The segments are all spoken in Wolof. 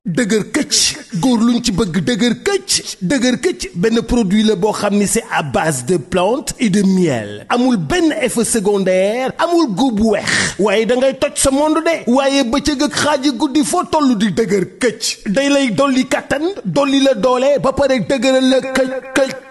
dëgër këcc góor luñ ci bëgg dëgër këcc benn produit la boo xam ni c'est à base de plantes et de miel amul benn effet secondaire amul góob bu weex waaye da ngay toj sa monde de waaye bëccëg ak xaaji guddi foo toll di dëgër këcc day lay dolli kattan dolli la doole ba pare dëgëral la këcc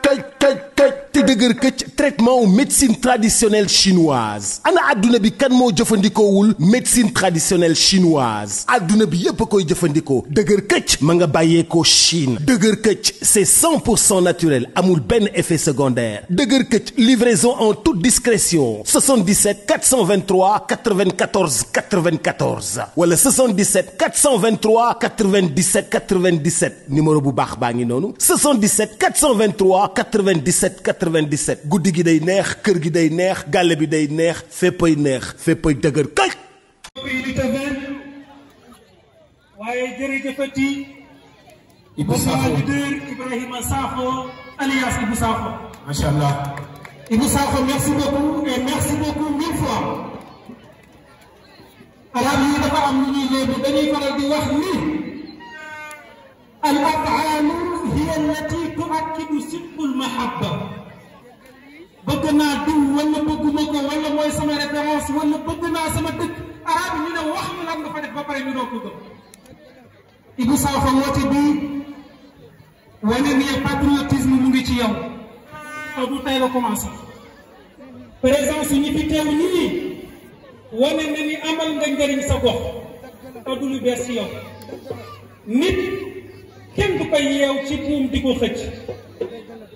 te dëgër këcc traitement wu médecine traditionnelle chinoise ana adduna bi kan moo jëfandikoowul médecine traditionnelle chinoise adduna bi yépp a koy jëfandikoo dëgër këcc ma nga bàyyeekoo Chine dëgër këcc c'est 100% naturel amul benn effet secondaire dëgër këcc livraison en toute discrétion 77 423 94 94 wala 77 423 97 97 numéro bu baax baa ngi noonu 77 423 97 97 guddi gi day neex kër gi day neex gàlle bi day neex féppay dëgër këcc. waaye jërëjëfati Ibou Sakho leader Ibrahima Sakho alias Ibou Sakho. Macha Allah. Ibou Sakho merci beaucoup et merci beaucoup mille fois. arab yi dafa am lu ñuy léegi dañuy faral di wax ni al af'aalu hiya allati tu'akkidu sidqul mahabba. bëgg naa diw wala bëgguma ko wala mooy sama référence wala bëgg naa sama dëkk arab yi ñu ne wax ñu lan nga fa def ba pare ñu doo ko gëm. Ibou Sakho woote bii wane ni patriotisme mu ngi ci yow te du tey la commencé présence ñi fi teew nii wane na ni amal nga njëriñ sa gox te du lu bees ci yow nit kenn du ko yeew ci buum di ko xëcc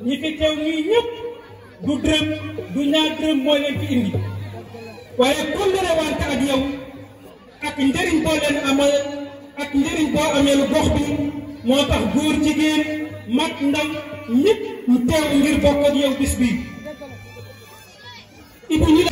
ñi fi teew nii ñëpp du dërëm du ñaar dërëm moo leen fi indi waaye kóllëre wante ak yow ak njëriñ boo leen amal ak njëriñ boo amee lu gox bi moo tax góor jigéen mag ndaw ñëpp ñu teew ngir bokk ak yow bis bi Ibou ñu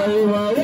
Wow.